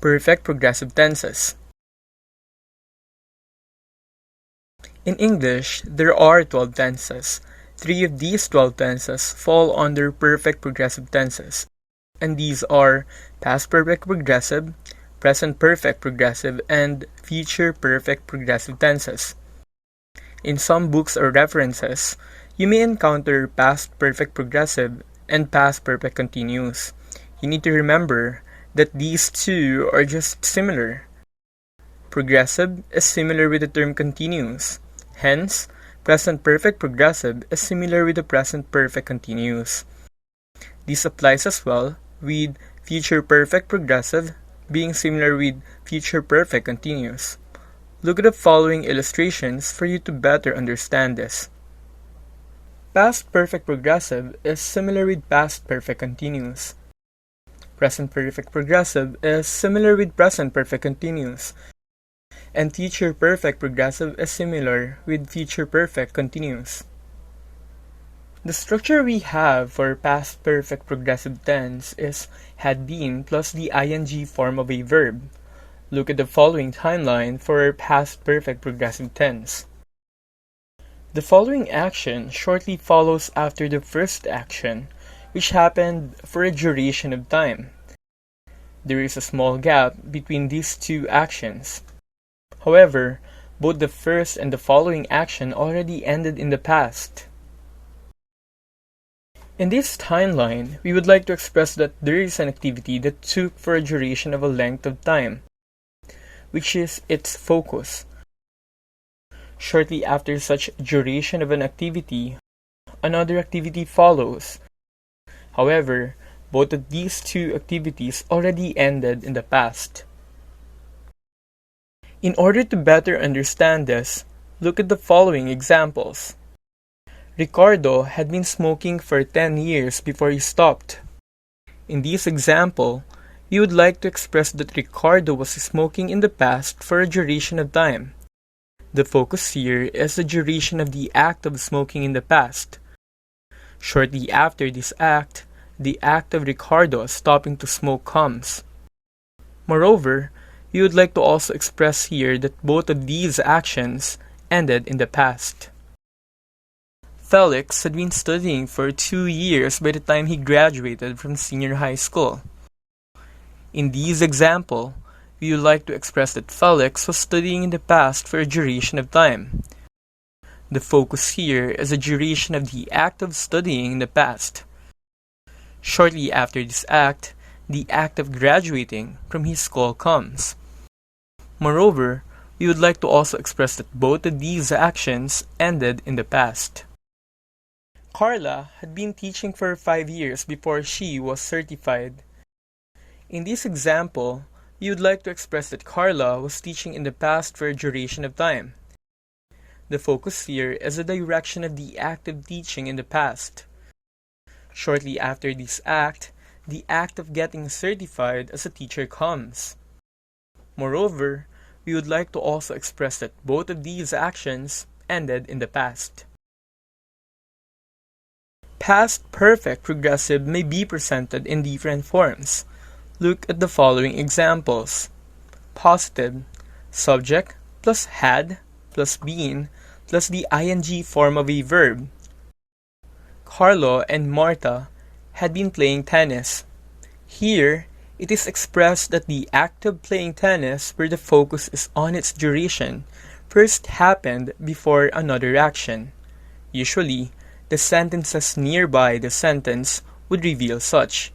Perfect progressive tenses. In English, there are 12 tenses. 3 of these 12 tenses fall under perfect progressive tenses, and these are past perfect progressive, present perfect progressive, and future perfect progressive tenses. In some books or references, you may encounter past perfect progressive and past perfect continuous. You need to remember that these two are just similar. Progressive is similar with the term continuous. Hence, present perfect progressive is similar with the present perfect continuous. This applies as well with future perfect progressive being similar with future perfect continuous. Look at the following illustrations for you to better understand this. Past perfect progressive is similar with past perfect continuous. Present perfect progressive is similar with present perfect continuous. And future perfect progressive is similar with future perfect continuous. The structure we have for past perfect progressive tense is had been plus the ing form of a verb. Look at the following timeline for past perfect progressive tense. The following action shortly follows after the first action, which happened for a duration of time. There is a small gap between these two actions. However, both the first and the following action already ended in the past. In this timeline, we would like to express that there is an activity that took for a duration of a length of time, which is its focus. Shortly after such duration of an activity, another activity follows. However, both of these two activities already ended in the past. In order to better understand this, look at the following examples. Ricardo had been smoking for 10 years before he stopped. In this example, we would like to express that Ricardo was smoking in the past for a duration of time. The focus here is the duration of the act of smoking in the past. Shortly after this act, the act of Ricardo stopping to smoke comes. Moreover, we would like to also express here that both of these actions ended in the past. Felix had been studying for 2 years by the time he graduated from senior high school. In this example, we would like to express that Felix was studying in the past for a duration of time. The focus here is the duration of the act of studying in the past. Shortly after this act, the act of graduating from his school comes. Moreover, we would like to also express that both of these actions ended in the past. Carla had been teaching for 5 years before she was certified. In this example, we would like to express that Carla was teaching in the past for a duration of time. The focus here is the direction of the act of teaching in the past. Shortly after this act, the act of getting certified as a teacher comes. Moreover, we would like to also express that both of these actions ended in the past. Past perfect progressive may be presented in different forms. Look at the following examples. Positive, subject plus had plus been plus the ing form of a verb. Carlo and Marta had been playing tennis. Here, it is expressed that the act of playing tennis, where the focus is on its duration, first happened before another action. Usually, the sentences nearby the sentence would reveal such.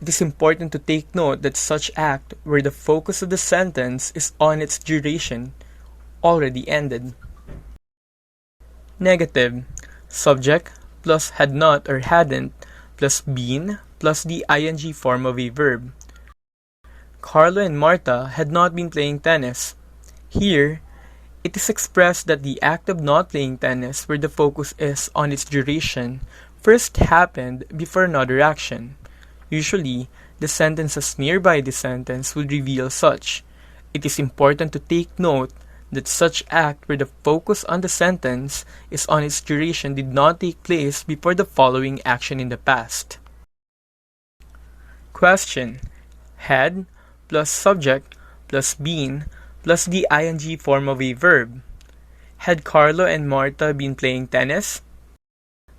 It is important to take note that such act, where the focus of the sentence is on its duration, already ended. Negative, subject plus had not or hadn't plus been plus the ing form of a verb. Carlo and Marta had not been playing tennis. Here, it is expressed that the act of not playing tennis, where the focus is on its duration, first happened before another action. Usually, the sentences nearby the sentence would reveal such. It is important to take note that such act where the focus on the sentence is on its duration did not take place before the following action in the past. Question: had plus subject plus been plus the ing form of a verb. Had Carlo and Marta been playing tennis?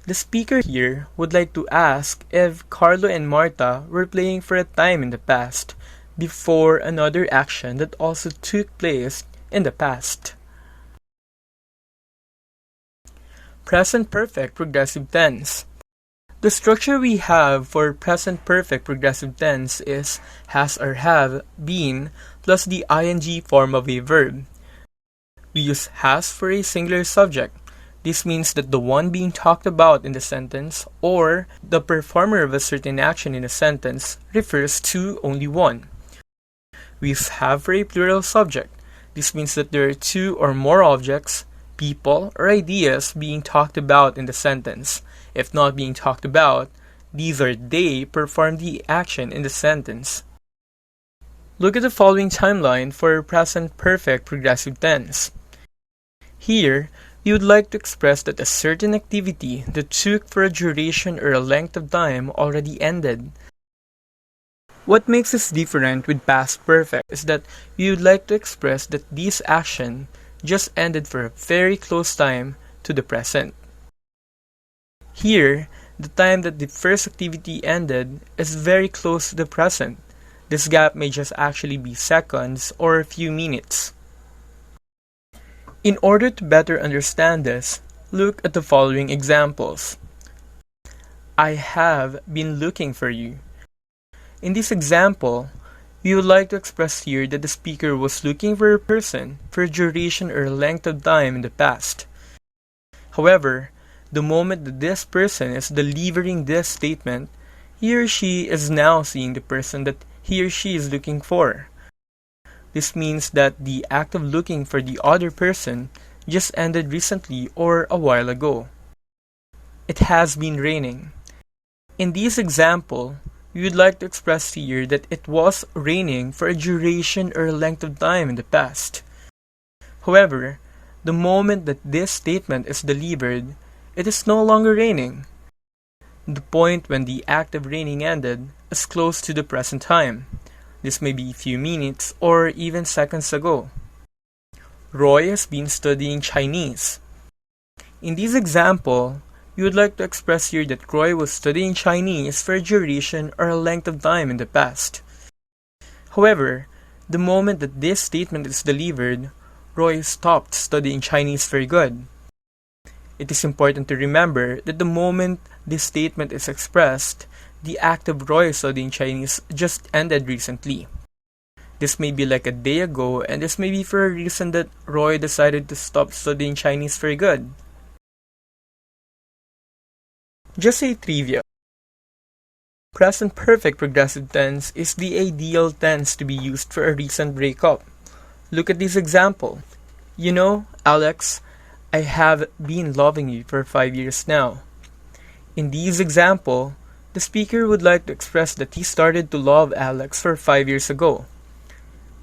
The speaker here would like to ask if Carlo and Marta were playing for a time in the past, before another action that also took place in the past. Present perfect progressive tense. The structure we have for present perfect progressive tense is has or have been plus the ing form of a verb. We use has for a singular subject. This means that the one being talked about in the sentence or the performer of a certain action in a sentence refers to only one. We use have for a plural subject. This means that there are two or more objects, people, or ideas being talked about in the sentence. If not being talked about, these or they perform the action in the sentence. Look at the following timeline for present perfect progressive tense. Here, we would like to express that a certain activity that took for a duration or a length of time already ended. What makes this different with past perfect is that we would like to express that this action just ended for a very close time to the present. Here, the time that the first activity ended is very close to the present. This gap may just actually be seconds or a few minutes. In order to better understand this, look at the following examples. I have been looking for you. In this example, we would like to express here that the speaker was looking for a person for a duration or length of time in the past. However, the moment that this person is delivering this statement, he or she is now seeing the person that he or she is looking for. This means that the act of looking for the other person just ended recently or a while ago. It has been raining. In this example, we would like to express here that it was raining for a duration or length of time in the past. However, the moment that this statement is delivered, it is no longer raining. The point when the act of raining ended is close to the present time. This may be a few minutes or even seconds ago. Roy has been studying Chinese. In this example, we would like to express here that Roy was studying Chinese for a duration or a length of time in the past. However, the moment that this statement is delivered, Roy stopped studying Chinese for good. It is important to remember that the moment this statement is expressed, the act of Roy studying Chinese just ended recently. This may be like a day ago, and this may be for a reason that Roy decided to stop studying Chinese for good. Just a trivia. Present perfect progressive tense is the ideal tense to be used for a recent breakup. Look at this example. You know, Alex, I have been loving you for 5 years now. In this example, the speaker would like to express that he started to love Alex for 5 years ago.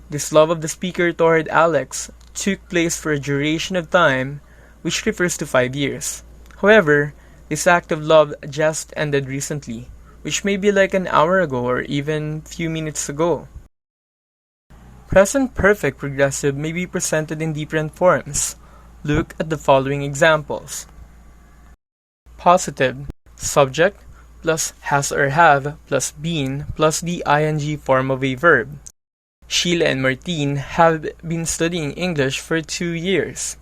This love of the speaker toward Alex took place for a duration of time which refers to 5 years. However, this act of love just ended recently, which may be like an hour ago or even few minutes ago. Present perfect progressive may be presented in different forms. Look at the following examples. Positive, subject plus has or have plus been plus the ing form of a verb. Sheila and Martine have been studying English for 2 years.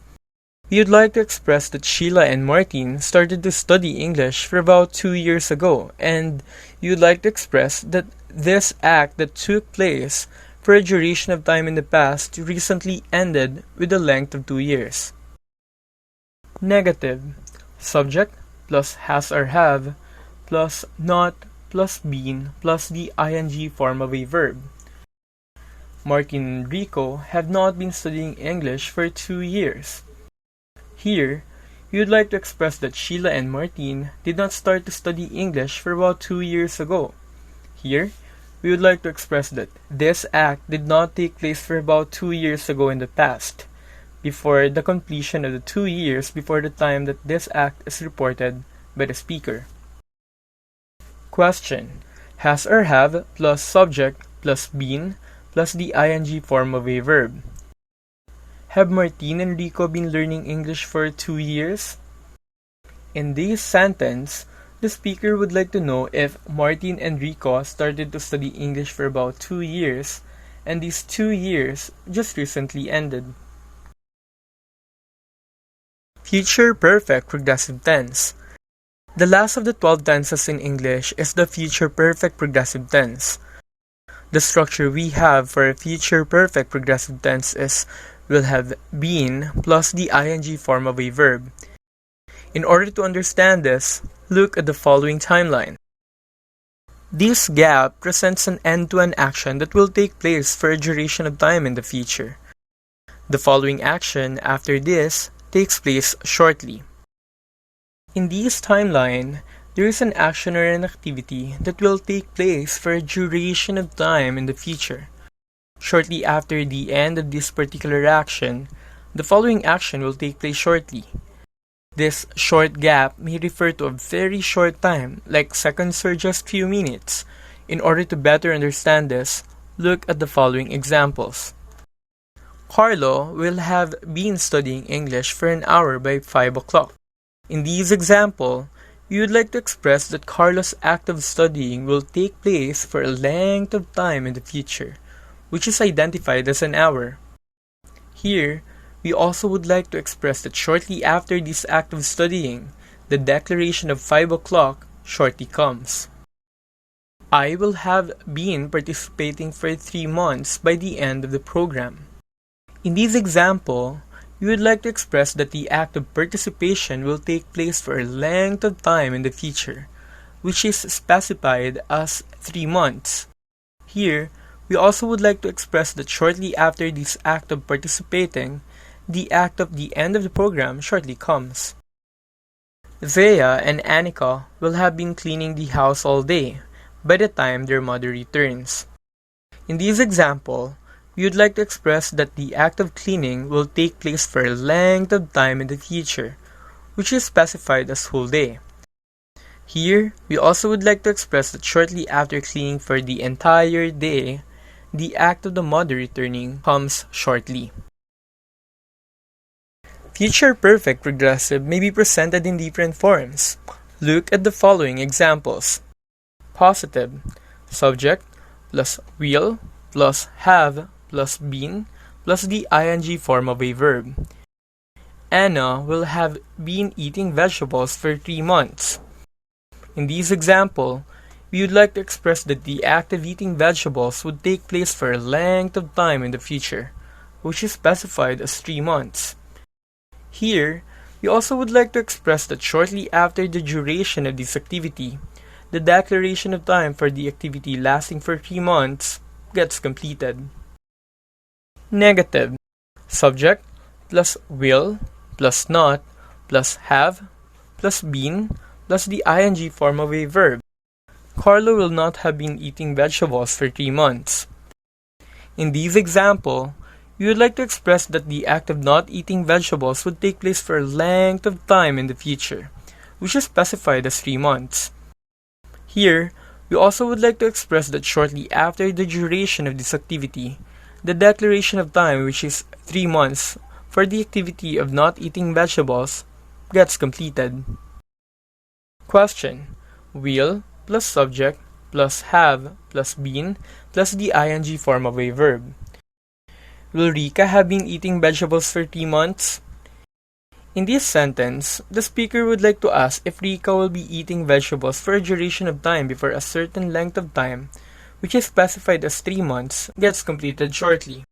We would like to express that Sheila and Martine started to study English for about 2 years ago, and you would like to express that this act that took place for a duration of time in the past recently ended with a length of 2 years. Negative, subject plus has or have plus not plus been plus the ing form of a verb. Martin and Rico have not been studying English for 2 years. Here, we would like to express that Sheila and Martine did not start to study English for about 2 years ago. Here, we would like to express that this act did not take place for about 2 years ago in the past, before the completion of the 2 years before the time that this act is reported by the speaker. Question: has or have plus subject plus been plus the ing form of a verb. Have Martin and Rico been learning English for 2 years? In this sentence, the speaker would like to know if Martin and Rico started to study English for about 2 years, and these 2 years just recently ended. Future Perfect Progressive Tense. The last of the 12 tenses in English is the future perfect progressive tense. The structure we have for a future perfect progressive tense is will have been plus the ing form of a verb. In order to understand this, look at the following timeline. This gap presents an end-to-end action that will take place for a duration of time in the future. The following action after this takes place shortly. In this timeline, there is an action or an activity that will take place for a duration of time in the future. Shortly after the end of this particular action, the following action will take place shortly. This short gap may refer to a very short time, like seconds or just few minutes. In order to better understand this, look at the following examples. Carlo will have been studying English for an hour by 5 o'clock. In this example, you would like to express that Carlo's act of studying will take place for a length of time in the future, which is identified as an hour. Here, we also would like to express that shortly after this act of studying, the declaration of 5 o'clock shortly comes. I will have been participating for 3 months by the end of the program. In this example, we would like to express that the act of participation will take place for a length of time in the future, which is specified as 3 months. Here, we also would like to express that shortly after this act of participating, the act of the end of the program shortly comes. Thea and Annika will have been cleaning the house all day by the time their mother returns. In this example, we would like to express that the act of cleaning will take place for a length of time in the future, which is specified as whole day. Here, we also would like to express that shortly after cleaning for the entire day, the act of the mother returning comes shortly. Future perfect progressive may be presented in different forms. Look at the following examples. Positive, subject plus will plus have plus been plus the ing form of a verb. Anna will have been eating vegetables for 3 months. In this example, we would like to express that the act of eating vegetables would take place for a length of time in the future, which is specified as 3 months. Here, we also would like to express that shortly after the duration of this activity, the declaration of time for the activity lasting for 3 months gets completed. Negative, subject plus will plus not plus have plus been plus the ing form of a verb. Carlo will not have been eating vegetables for 3 months. In this example, we would like to express that the act of not eating vegetables would take place for a length of time in the future, which is specified as 3 months. Here, we also would like to express that shortly after the duration of this activity, the declaration of time, which is 3 months, for the activity of not eating vegetables gets completed. Question. Will plus subject plus have plus been plus the ing form of a verb. Will Rika have been eating vegetables for 3 months? In this sentence, the speaker would like to ask if Rika will be eating vegetables for a duration of time before a certain length of time, which is specified as 3 months, gets completed shortly.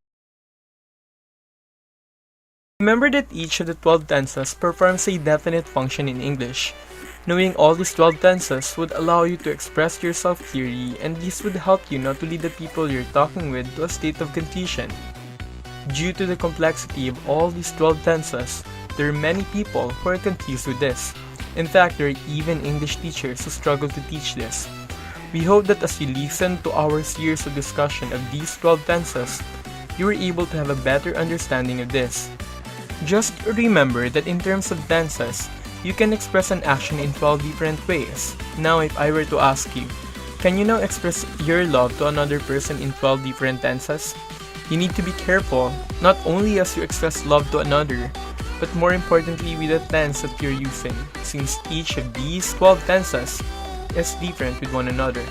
Remember that each of the 12 tenses performs a definite function in English. Knowing all these 12 tenses would allow you to express yourself clearly, and this would help you not to lead the people you're talking with to a state of confusion. Due to the complexity of all these 12 tenses, there are many people who are confused with this. In fact, there are even English teachers who struggle to teach this. We hope that as you listen to our series of discussion of these 12 tenses, you were able to have a better understanding of this. Just remember that in terms of tenses, you can express an action in 12 different ways. Now if I were to ask you, Can you now express your love to another person in 12 different tenses? You need to be careful, not only as you express love to another, but more importantly with the tense that you're using, since each of these 12 tenses is different with one another.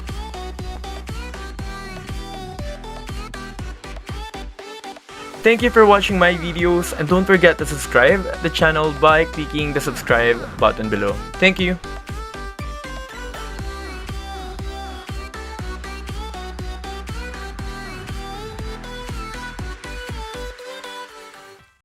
Thank you for watching my videos, and don't forget to subscribe the channel by clicking the subscribe button below. Thank you!